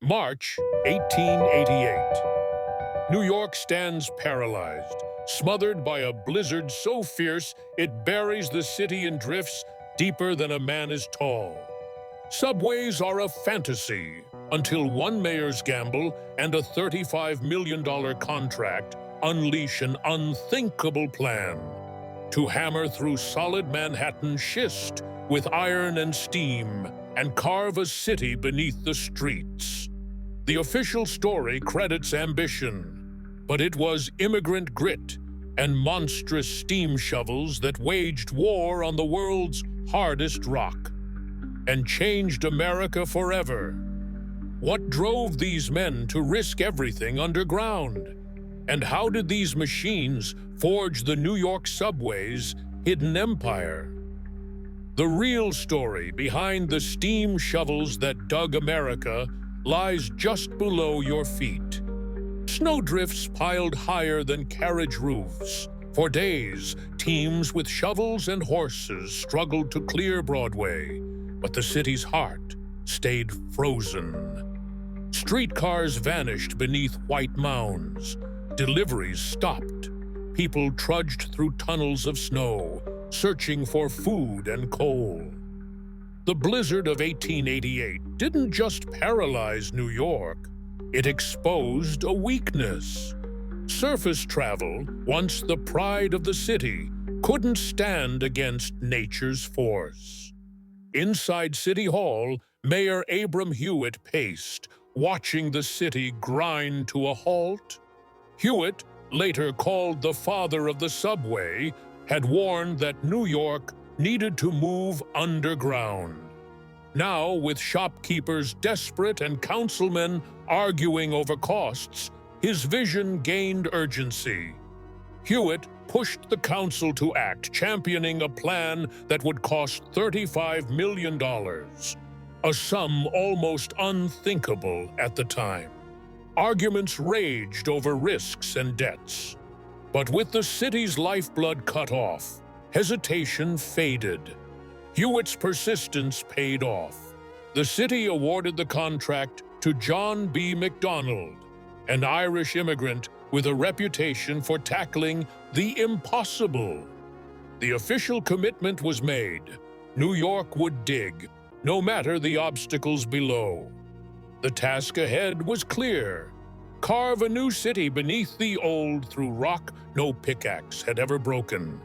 March 1888. New York stands paralyzed, smothered by a blizzard so fierce it buries the city in drifts deeper than a man is tall. Subways are a fantasy until one mayor's gamble and a $35 million contract unleash an unthinkable plan to hammer through solid Manhattan schist with iron and steam and carve a city beneath the streets. The official story credits ambition, but it was immigrant grit and monstrous steam shovels that waged war on the world's hardest rock and changed America forever. What drove these men to risk everything underground? And how did these machines forge the New York subway's hidden empire? The real story behind the steam shovels that dug America lies just below your feet. Snowdrifts piled higher than carriage roofs. For days, teams with shovels and horses struggled to clear Broadway, but the city's heart stayed frozen. Streetcars vanished beneath white mounds. Deliveries stopped. People trudged through tunnels of snow, searching for food and coal. The blizzard of 1888 didn't just paralyze New York, it exposed a weakness. Surface travel, once the pride of the city, couldn't stand against nature's force. Inside City Hall, Mayor Abram Hewitt paced, watching the city grind to a halt. Hewitt, later called the father of the subway, had warned that New York needed to move underground. Now, with shopkeepers desperate and councilmen arguing over costs, his vision gained urgency. Hewitt pushed the council to act, championing a plan that would cost $35 million, a sum almost unthinkable at the time. Arguments raged over risks and debts. But with the city's lifeblood cut off, hesitation faded. Hewitt's persistence paid off. The city awarded the contract to John B. McDonald, an Irish immigrant with a reputation for tackling the impossible. The official commitment was made. New York would dig, no matter the obstacles below. The task ahead was clear. Carve a new city beneath the old through rock no pickaxe had ever broken.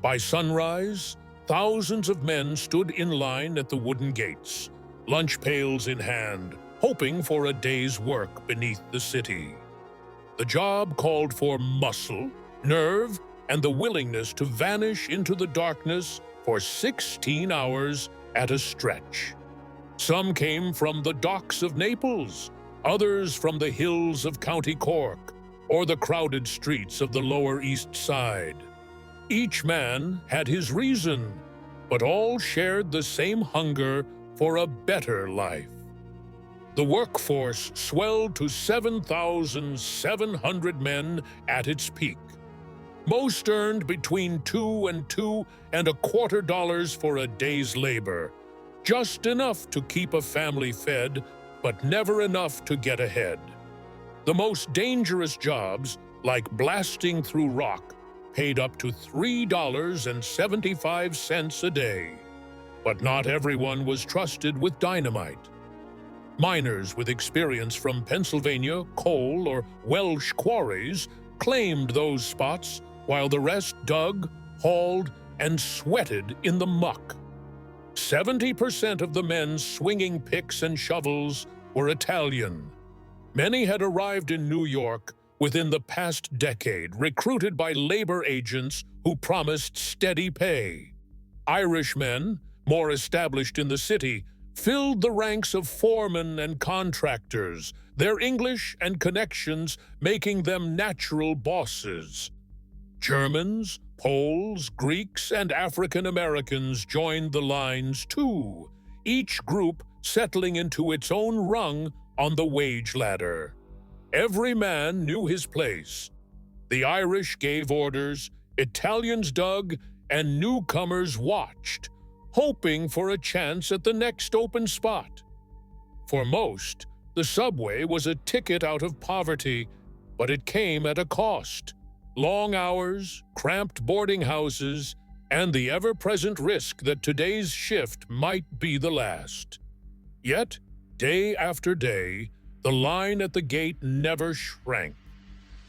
By sunrise, thousands of men stood in line at the wooden gates, lunch pails in hand, hoping for a day's work beneath the city. The job called for muscle, nerve, and the willingness to vanish into the darkness for 16 hours at a stretch. Some came from the docks of Naples, others from the hills of County Cork, or the crowded streets of the Lower East Side. Each man had his reason, but all shared the same hunger for a better life. The workforce swelled to 7,700 men at its peak. Most earned between $2 and $2.25 for a day's labor, just enough to keep a family fed, but never enough to get ahead. The most dangerous jobs, like blasting through rock, paid up to $3.75 a day. But not everyone was trusted with dynamite. Miners with experience from Pennsylvania, coal, or Welsh quarries claimed those spots, while the rest dug, hauled, and sweated in the muck. 70% of the men swinging picks and shovels were Italian. Many had arrived in New York within the past decade, recruited by labor agents who promised steady pay. Irish men, more established in the city, filled the ranks of foremen and contractors, their English and connections making them natural bosses. Germans, Poles, Greeks, and African Americans joined the lines too, each group settling into its own rung on the wage ladder. Every man knew his place. The Irish gave orders, Italians dug, and newcomers watched, hoping for a chance at the next open spot. For most, The subway was a ticket out of poverty, but it came at a cost. Long hours, cramped boarding houses, and the ever-present risk that today's shift might be the last. Yet, day after day, the line at the gate never shrank.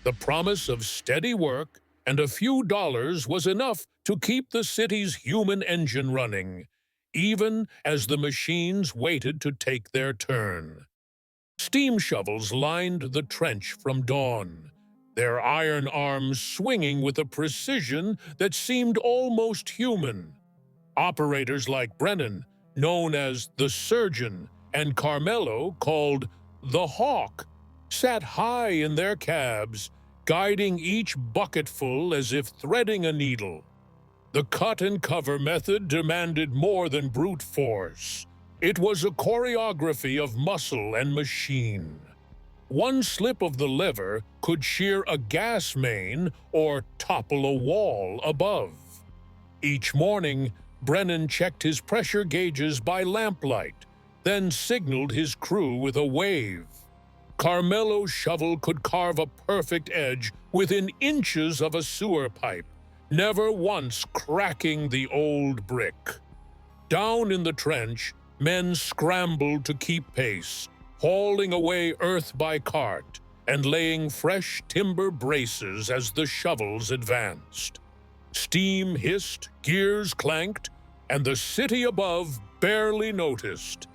The promise of steady work and a few dollars was enough to keep the city's human engine running, even as the machines waited to take their turn. Steam shovels lined the trench from dawn, their iron arms swinging with a precision that seemed almost human. Operators like Brennan, known as the Surgeon, and Carmelo, called the Hawk, sat high in their cabs, guiding each bucketful as if threading a needle. The cut-and-cover method demanded more than brute force. It was a choreography of muscle and machine. One slip of the lever could shear a gas main or topple a wall above. Each morning, Brennan checked his pressure gauges by lamplight, then signaled his crew with a wave. Carmelo's shovel could carve a perfect edge within inches of a sewer pipe, never once cracking the old brick. Down in the trench, men scrambled to keep pace, hauling away earth by cart and laying fresh timber braces as the shovels advanced. Steam hissed, gears clanked, and the city above barely noticed.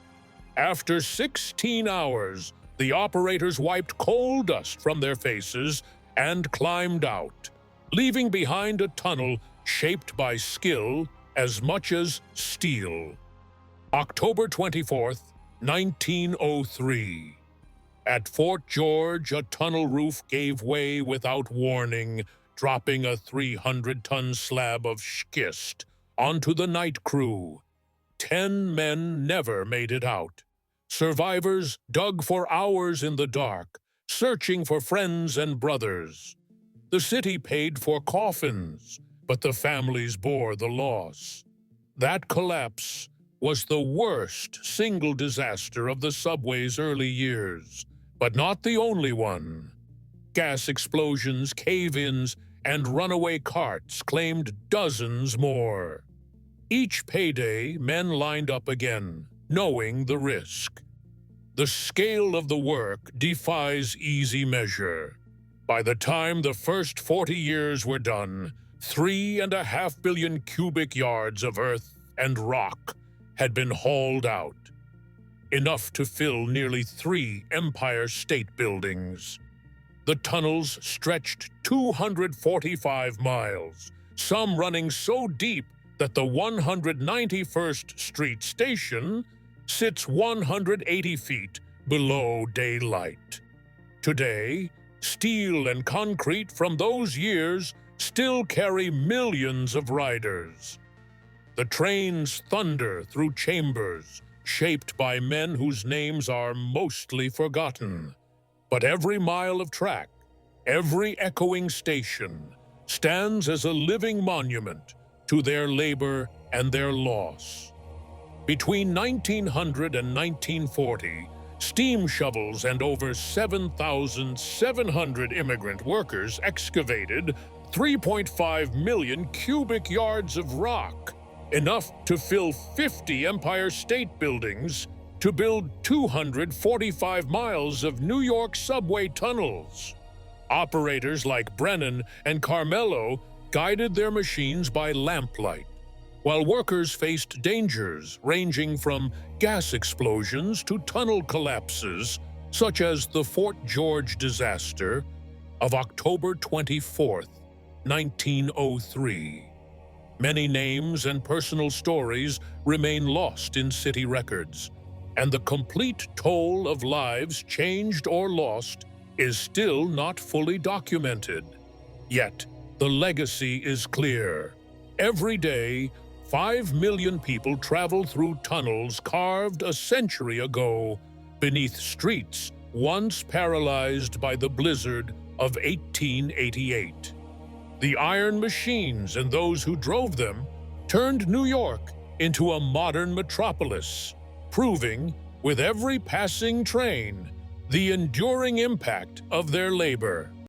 After 16 hours, the operators wiped coal dust from their faces and climbed out, leaving behind a tunnel shaped by skill as much as steel. October 24th, 1903. At Fort George, a tunnel roof gave way without warning, dropping a 300-ton slab of schist onto the night crew. 10 men never made it out. Survivors dug for hours in the dark, searching for friends and brothers. The city paid for coffins, but the families bore the loss. That collapse was the worst single disaster of the subway's early years, but not the only one. Gas explosions, cave-ins, and runaway carts claimed dozens more. Each payday, men lined up again, knowing the risk. The scale of the work defies easy measure. By the time the first 40 years were done, 3.5 billion cubic yards of earth and rock had been hauled out, enough to fill nearly 3 Empire State Buildings. The tunnels stretched 245 miles, some running so deep that the 191st Street station sits 180 feet below daylight. Today, steel and concrete from those years still carry millions of riders. The trains thunder through chambers shaped by men whose names are mostly forgotten. But every mile of track, every echoing station, stands as a living monument to their labor and their loss. Between 1900 and 1940, steam shovels and over 7,700 immigrant workers excavated 3.5 million cubic yards of rock, enough to fill 50 Empire State Buildings, to build 245 miles of New York subway tunnels. Operators like Brennan and Carmelo guided their machines by lamplight, while workers faced dangers ranging from gas explosions to tunnel collapses, such as the Fort George disaster of October 24th, 1903. Many names and personal stories remain lost in city records, and the complete toll of lives changed or lost is still not fully documented. Yet, the legacy is clear. Every day, 5 million people travel through tunnels carved a century ago beneath streets once paralyzed by the blizzard of 1888. The iron machines and those who drove them turned New York into a modern metropolis, proving, with every passing train, the enduring impact of their labor.